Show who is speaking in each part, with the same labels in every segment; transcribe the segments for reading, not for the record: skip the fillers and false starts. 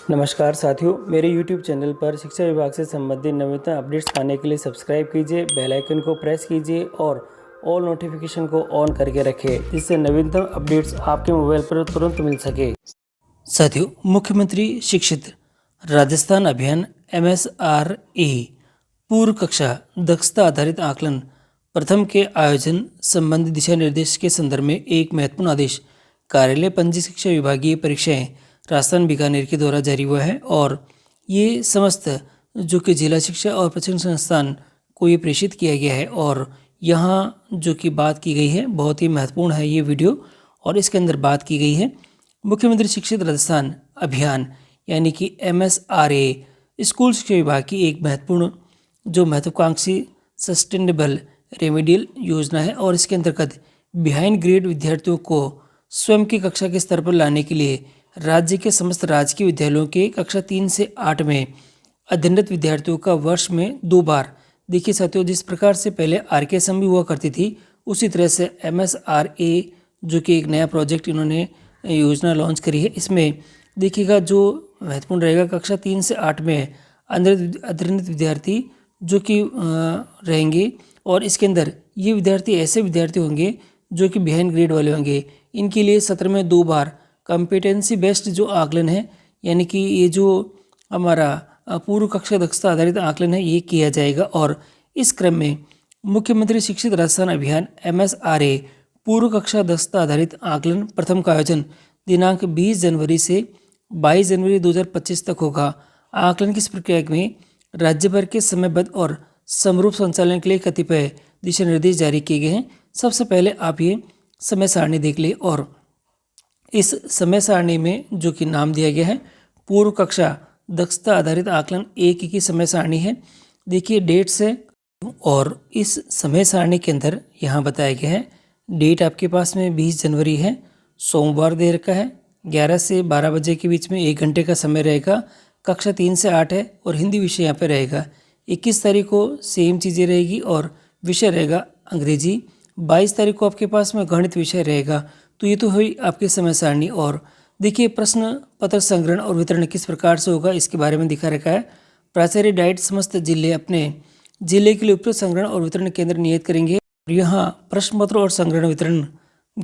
Speaker 1: नमस्कार साथियों, मेरे YouTube चैनल पर शिक्षा विभाग से संबंधित नवीनतम अपडेट्स पाने के लिए सब्सक्राइब कीजिए, बेल आइकन को प्रेस कीजिए और ऑल नोटिफिकेशन को ऑन करके रखें, जिससे नवीनतम अपडेट्स आपके मोबाइल पर तुरंत मिल सके। साथियों, मुख्यमंत्री शिक्षित राजस्थान अभियान MSRA पूर्व कक्षा दक्षता आधारित आकलन प्रथम के आयोजन संबंधी दिशा निर्देश के संदर्भ में एक महत्वपूर्ण आदेश कार्यालय पंजी शिक्षा विभागीय परीक्षाएं राजस्थान बीकानेर के द्वारा जारी हुआ है और ये समस्त जो कि जिला शिक्षा और प्रशिक्षण संस्थान को ये प्रेषित किया गया है। और यहाँ जो कि बात की गई है बहुत ही महत्वपूर्ण है ये वीडियो, और इसके अंदर बात की गई है मुख्यमंत्री शिक्षित राजस्थान अभियान यानी कि MSRA स्कूल शिक्षा विभाग की एक महत्वपूर्ण जो महत्वाकांक्षी सस्टेनेबल रेमेडियल योजना है। और इसके अंतर्गत बिहाइंड ग्रेड विद्यार्थियों को स्वयं की कक्षा के स्तर पर लाने के लिए राज्य के समस्त राजकीय विद्यालयों के कक्षा 3 से 8 में अध्ययनरत विद्यार्थियों का वर्ष में 2 बार, देखिए साथियों, जिस प्रकार से पहले RKSM भी हुआ करती थी उसी तरह से MSRA जो कि एक नया प्रोजेक्ट इन्होंने योजना लॉन्च करी है। इसमें देखिएगा जो महत्वपूर्ण रहेगा कक्षा 3 से 8 में अध्ययनरत विद्यार्थी जो कि रहेंगे, और इसके अंदर ये विद्यार्थी ऐसे विद्यार्थी होंगे जो कि बिहाइंड ग्रेड वाले होंगे। इनके लिए सत्र में 2 बार कॉम्पिटेंसी बेस्ड जो आकलन है यानी कि ये जो हमारा पूर्व कक्षा दक्षता आधारित आकलन है ये किया जाएगा। और इस क्रम में मुख्यमंत्री शिक्षित राजस्थान अभियान MSRA पूर्व कक्षा दक्षता आधारित आकलन प्रथम का आयोजन दिनांक 20 जनवरी से 22 जनवरी 2025 तक होगा। आकलन की इस प्रक्रिया में राज्य भर के समयबद्ध और समरूप संचालन के लिए कतिपय दिशा निर्देश जारी किए गए हैं। सबसे पहले आप ये समय सारणी देख लें, और इस समय सारणी में जो कि नाम दिया गया है पूर्व कक्षा दक्षता आधारित आकलन 1 की समय सारणी है। देखिए डेट्स है, और इस समय सारणी के अंदर यहाँ बताया गया है डेट आपके पास में 20 जनवरी है, सोमवार दे रखा है, 11 से 12 बजे के बीच में 1 घंटे का समय रहेगा। कक्षा 3 से 8 है और हिंदी विषय यहाँ पे रहेगा। 21 तारीख को सेम चीज़ें रहेगी और विषय रहेगा अंग्रेजी। 22 तारीख को आपके पास में गणित विषय रहेगा। तो ये तो हुई आपकी समय सारणी। और देखिए प्रश्न पत्र संग्रहण और वितरण किस प्रकार से होगा इसके बारे में दिखा रखा है। प्राचार्य डाइट समस्त जिले अपने जिले के लिए उपयुक्त संग्रहण और वितरण केंद्र नियत करेंगे। यहाँ प्रश्न पत्र और संग्रहण वितरण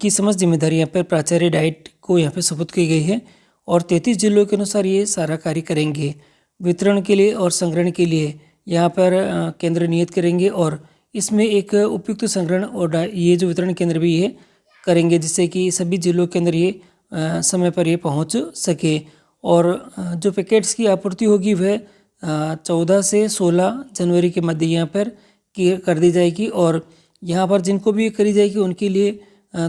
Speaker 1: की समस्त जिम्मेदारी यहाँ पर प्राचार्य डाइट को यहाँ पे सुपुर्द की गई है, और 33 जिलों के अनुसार ये सारा कार्य करेंगे। वितरण के लिए और संग्रहण के लिए यहाँ पर केंद्र नियत करेंगे, और इसमें एक उपयुक्त संग्रहण और ये जो वितरण केंद्र भी ये करेंगे, जिससे कि सभी जिलों के अंदर ये समय पर ये पहुंच सके। और जो पैकेट्स की आपूर्ति होगी वह 14 से 16 जनवरी के मध्य यहाँ पर कर दी जाएगी, और यहाँ पर जिनको भी करी जाएगी उनके लिए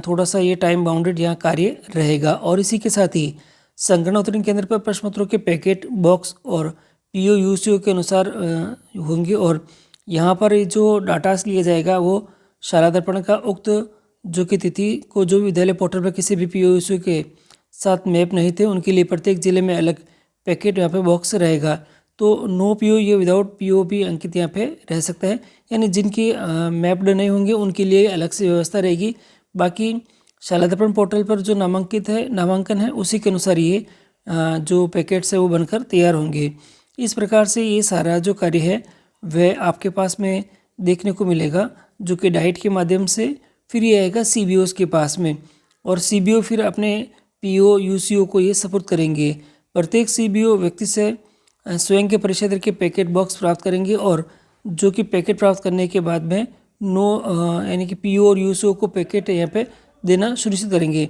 Speaker 1: थोड़ा सा ये टाइम बाउंडेड यहाँ कार्य रहेगा। और इसी के साथ ही संग्रहण वितरण केंद्र पर प्रश्न पत्रों के पैकेट बॉक्स और PO UCO के अनुसार होंगे, और यहाँ पर जो डाटास लिया जाएगा वो शाला दर्पण का उक्त जो कि तिथि को जो विद्यालय पोर्टल पर किसी भी PO UCO के साथ मैप नहीं थे उनके लिए प्रत्येक जिले में अलग पैकेट यहाँ पे बॉक्स रहेगा। तो नो PO ये विदाउट PO भी अंकित यहाँ पे रह सकता है, यानी जिनकी मैप्ड नहीं होंगे उनके लिए अलग से व्यवस्था रहेगी। बाकी शाला दर्पण पोर्टल पर जो नामांकन है उसी के अनुसार ये जो पैकेट्स है वो बनकर तैयार होंगे। इस प्रकार से ये सारा जो कार्य है वह आपके पास में देखने को मिलेगा, जो कि डाइट के माध्यम से फिर ये आएगा CBOs के पास में, और CBO फिर अपने PO UCO को ये सपुर्द करेंगे। प्रत्येक CBO व्यक्ति से स्वयं के परिक्षेत्र के पैकेट बॉक्स प्राप्त करेंगे, और जो कि पैकेट प्राप्त करने के बाद में यानी कि PO और UCO को पैकेट यहाँ पे देना सुनिश्चित करेंगे।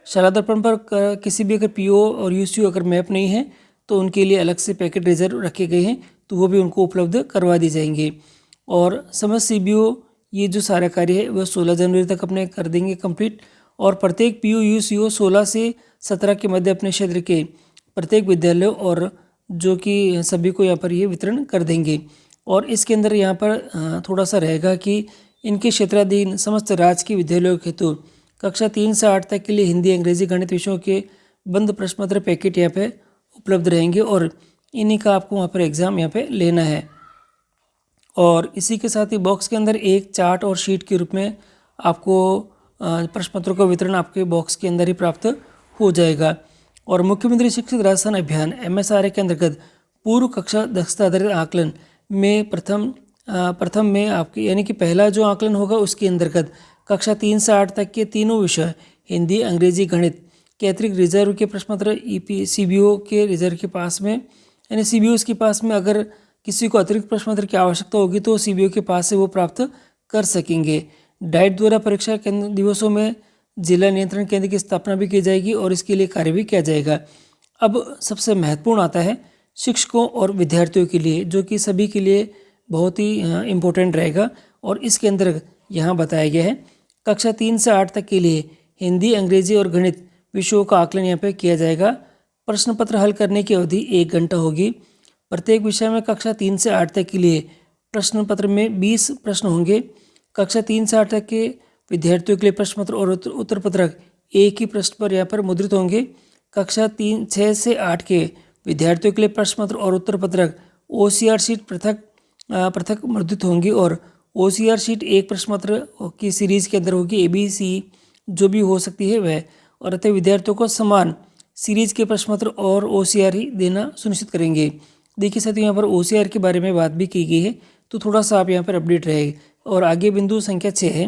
Speaker 1: शाला दर्पण पर किसी भी अगर PO और UCO अगर मैप नहीं है तो उनके लिए अलग से पैकेट रिजर्व रखे गए हैं, तो वो भी उनको उपलब्ध करवा दी जाएंगे। और समस्त CBO ये जो सारा कार्य है वह 16 जनवरी तक अपने कर देंगे कंप्लीट, और प्रत्येक PO UCO 16 से 17 के मध्य अपने क्षेत्र के प्रत्येक विद्यालयों और जो कि सभी को यहाँ पर ये वितरण कर देंगे। और इसके अंदर यहाँ पर थोड़ा सा रहेगा कि इनके क्षेत्राधीन समस्त राजकीय विद्यालयों के हेतु कक्षा 3 से 8 तक के लिए हिंदी अंग्रेजी गणित विषयों के बंद प्रश्न पत्र पैकेट यहाँ पे उपलब्ध रहेंगे, और इन्हीं का आपको वहाँ पर एग्ज़ाम यहाँ पे लेना है। और इसी के साथ ही बॉक्स के अंदर एक चार्ट और शीट के रूप में आपको प्रश्न पत्रों का वितरण आपके बॉक्स के अंदर ही प्राप्त हो जाएगा। और मुख्यमंत्री शिक्षित राजस्थान अभियान MSRA के अंतर्गत पूर्व कक्षा दक्षता आधारित आकलन में प्रथम में आपकी यानी कि पहला जो आकलन होगा उसके अंतर्गत कक्षा 3 से 8 तक के तीनों विषय हिंदी, अंग्रेजी, गणित के अतिरिक्त रिजर्व के प्रश्न पत्र CBO के रिजर्व के पास में यानी CBO के पास में अगर किसी को अतिरिक्त प्रश्न पत्र की आवश्यकता होगी तो CBO के पास से वो प्राप्त कर सकेंगे। डाइट द्वारा परीक्षा केंद्र दिवसों में जिला नियंत्रण केंद्र की स्थापना भी की जाएगी और इसके लिए कार्य भी किया जाएगा। अब सबसे महत्वपूर्ण आता है शिक्षकों और विद्यार्थियों के लिए, जो कि सभी के लिए बहुत ही इम्पोर्टेंट रहेगा। और इसके अंदर यहाँ बताया गया है कक्षा 3 से 8 तक के लिए हिंदी, अंग्रेजी और गणित विषयों का आकलन यहाँ पे किया जाएगा। प्रश्न पत्र हल करने की अवधि 1 घंटा होगी। प्रत्येक विषय में कक्षा 3 से 8 तक के लिए प्रश्न पत्र में 20 प्रश्न होंगे। कक्षा 3 से 8 तक के विद्यार्थियों के लिए प्रश्न पत्र और उत्तर पत्रक एक ही पृष्ठ पर यहाँ पर मुद्रित होंगे। कक्षा 6 से 8 के विद्यार्थियों के लिए प्रश्न पत्र और उत्तर पत्रक OCR शीट पृथक मुद्रित होंगी और OCR शीट एक प्रश्न पत्र की सीरीज के अंदर होगी, ABC जो भी हो सकती है वह, और अतः विद्यार्थियों को समान सीरीज के प्रश्न पत्र और OCR ही देना सुनिश्चित करेंगे। देखिए साथियों, यहाँ पर OCR के बारे में बात भी की गई है, तो थोड़ा सा आप यहाँ पर अपडेट रहेगी। और आगे बिंदु संख्या 6 है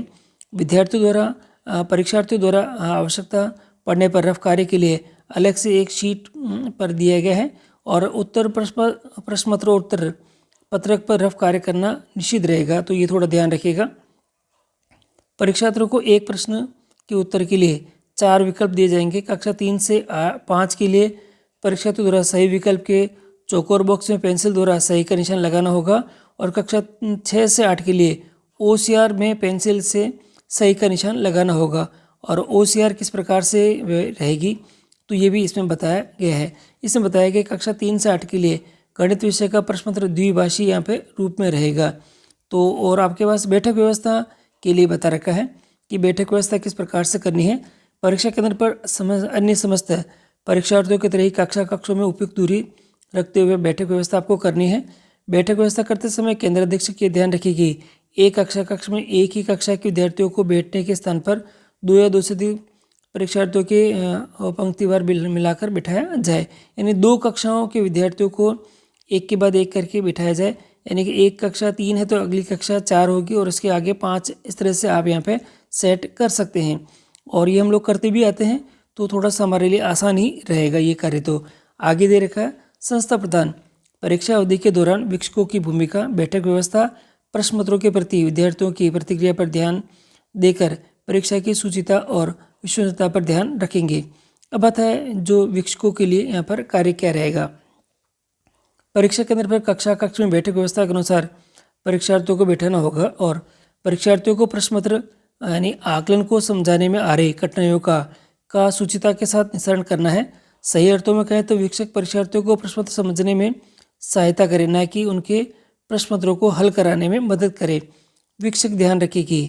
Speaker 1: परीक्षार्थियों द्वारा आवश्यकता पढ़ने पर रफ कार्य के लिए अलग से एक शीट पर दिया गया है और उत्तर प्रश्न पत्र और उत्तर पत्रक पर रफ कार्य करना निषिद्ध रहेगा, तो ये थोड़ा ध्यान रखिएगा। परीक्षार्थियों को एक प्रश्न के उत्तर के लिए 4 विकल्प दिए जाएंगे। कक्षा 3 से 5 के लिए परीक्षार्थियों द्वारा सही विकल्प के चौकोर बॉक्स में पेंसिल द्वारा सही का निशान लगाना होगा और कक्षा 6 से 8 के लिए OCR में पेंसिल से सही का निशान लगाना होगा। और OCR किस प्रकार से रहेगी तो ये भी इसमें बताया गया है। इसमें बताया गया कक्षा 3 से 8 के लिए गणित विषय का प्रश्न पत्र द्विभाषी यहाँ पे रूप में रहेगा। तो और आपके पास बैठक व्यवस्था के लिए बता रखा है कि बैठक व्यवस्था किस प्रकार से करनी है। परीक्षा केंद्र पर अन्य समस्त परीक्षार्थियों की तरह ही कक्षों में उपयुक्त दूरी रखते हुए बैठक व्यवस्था आपको करनी है। बैठक व्यवस्था करते समय केंद्र अधीक्षक ये ध्यान रखें कि एक कक्ष में एक ही कक्षा के विद्यार्थियों को बैठने के स्थान पर 2 या 2 से अधिक परीक्षार्थियों के पंक्तिवार मिलाकर बिठाया जाए, यानी 2 कक्षाओं के विद्यार्थियों को एक के बाद एक करके बिठाया जाए। यानी कि एक कक्षा 3 है तो अगली कक्षा 4 होगी और उसके आगे 5, इस तरह से आप यहाँ पे सेट कर सकते हैं। और ये हम लोग करते भी आते हैं, तो थोड़ा सा हमारे लिए आसान ही रहेगा ये कार्य। तो आगे दे रखा है संस्था प्रधान परीक्षा अवधि के दौरान शिक्षकों की भूमिका, बैठक व्यवस्था, प्रश्न पत्रों के प्रति विद्यार्थियों की प्रतिक्रिया पर ध्यान देकर परीक्षा की सूचिता और विश्वसनीयता पर ध्यान रखेंगे। अब आता है जो शिक्षकों के लिए यहाँ पर कार्य क्या रहेगा। परीक्षा केंद्र पर कक्ष में बैठक व्यवस्था के अनुसार परीक्षार्थियों को बैठाना होगा और परीक्षार्थियों को प्रश्न पत्र यानी आकलन को समझाने में आ रही कठिनाइयों का सूचिता के साथ निस्तारण करना है। सही अर्थों में कहें तो शिक्षक परीक्षार्थियों को प्रश्न पत्र समझने में सहायता करे, न कि उनके प्रश्न पत्रों को हल कराने में मदद करे। शिक्षक ध्यान रखे कि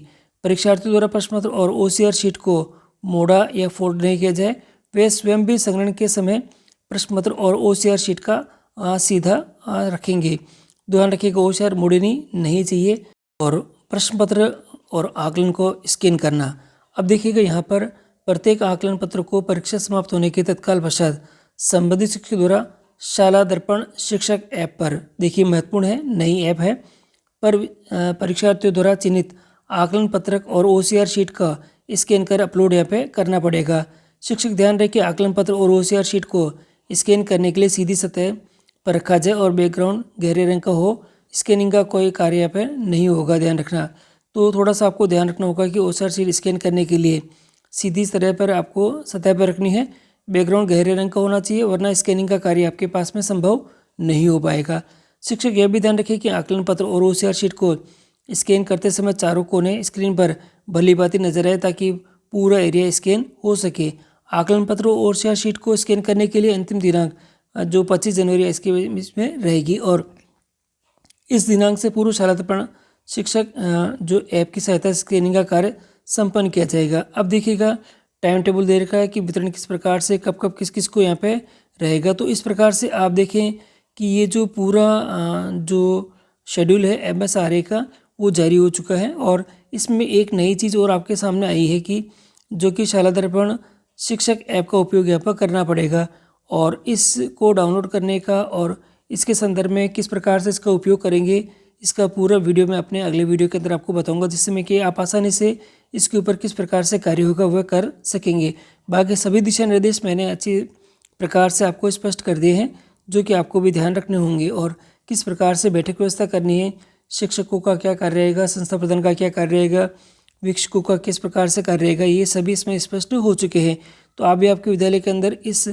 Speaker 1: परीक्षार्थियों द्वारा प्रश्न पत्र और OCR शीट को मोड़ा या फोल्ड नहीं किया जाए। वे स्वयं भी संग्रहण के समय प्रश्न पत्र और OCR शीट का सीधा रखेंगे। ध्यान रखिएगा OCR मोड़नी नहीं चाहिए और प्रश्न पत्र और आकलन को स्कैन करना। अब देखिएगा यहाँ पर प्रत्येक आकलन पत्र को परीक्षा समाप्त होने के तत्काल पश्चात संबंधित शिक्षक द्वारा शाला दर्पण शिक्षक ऐप पर, देखिए महत्वपूर्ण है, नई ऐप है, पर परीक्षार्थियों द्वारा चिन्हित आकलन पत्रक और OCR शीट का स्कैन कर अपलोड यहाँ पे करना पड़ेगा। शिक्षक ध्यान रहे कि आकलन पत्र और OCR शीट को स्कैन करने के लिए सीधी सतह पर रखा जाए और बैकग्राउंड गहरे रंग का हो। स्कैनिंग का कोई कार्य यहाँ पे नहीं होगा, ध्यान रखना। तो थोड़ा सा आपको ध्यान रखना होगा कि OCR शीट स्कैन करने के लिए सीधी सतह पर आपको सतह पर रखनी है, बैकग्राउंड गहरे रंग का होना चाहिए, वरना स्कैनिंग का कार्य आपके पास में संभव नहीं हो पाएगा। शिक्षक यह भी ध्यान रखें कि आकलन पत्र और OCR शीट को स्कैन करते समय चारों कोने स्क्रीन पर भली भांति नजर आए ताकि पूरा एरिया स्कैन हो सके। आकलन पत्र और OCR शीट को स्कैन करने के लिए अंतिम दिनांक जो 25 जनवरी इसके बीच में रहेगी और इस दिनांक से पूर्व शाला दर्पण शिक्षक जो ऐप की सहायता से स्कैनिंग का कार्य संपन्न किया जाएगा। अब देखिएगा टाइम टेबल दे रखा है कि वितरण किस प्रकार से कब किस किस को यहाँ पे रहेगा। तो इस प्रकार से आप देखें कि ये जो पूरा जो शेड्यूल है MSRA का वो जारी हो चुका है और इसमें एक नई चीज़ और आपके सामने आई है कि जो कि शाला दर्पण शिक्षक ऐप का उपयोग यहाँ पर करना पड़ेगा। और इसको डाउनलोड करने का और इसके संदर्भ में किस प्रकार से इसका उपयोग करेंगे, इसका पूरा वीडियो मैं अपने अगले वीडियो के अंदर आपको बताऊंगा, जिससे मैं कि आप आसानी से इसके ऊपर किस प्रकार से कार्य होगा वह कर सकेंगे। बाकी सभी दिशा निर्देश मैंने अच्छी प्रकार से आपको स्पष्ट कर दिए हैं, जो कि आपको भी ध्यान रखने होंगे। और किस प्रकार से बैठक व्यवस्था करनी है, शिक्षकों का क्या कार्य रहेगा, संस्था प्रधान का क्या कार्य रहेगा, वीक्षकों का किस प्रकार से कार्य रहेगा, ये सभी इसमें स्पष्ट हो चुके हैं। तो आप भी आपके विद्यालय के अंदर इस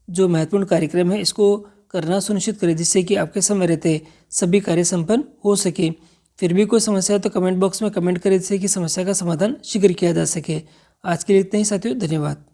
Speaker 1: जो महत्वपूर्ण कार्यक्रम है इसको करना सुनिश्चित करें, जिससे कि आपके समय रहते सभी कार्य संपन्न हो सके। फिर भी कोई समस्या है तो कमेंट बॉक्स में कमेंट करें, जिससे कि समस्या का समाधान शीघ्र किया जा सके। आज के लिए इतना ही साथियों, धन्यवाद।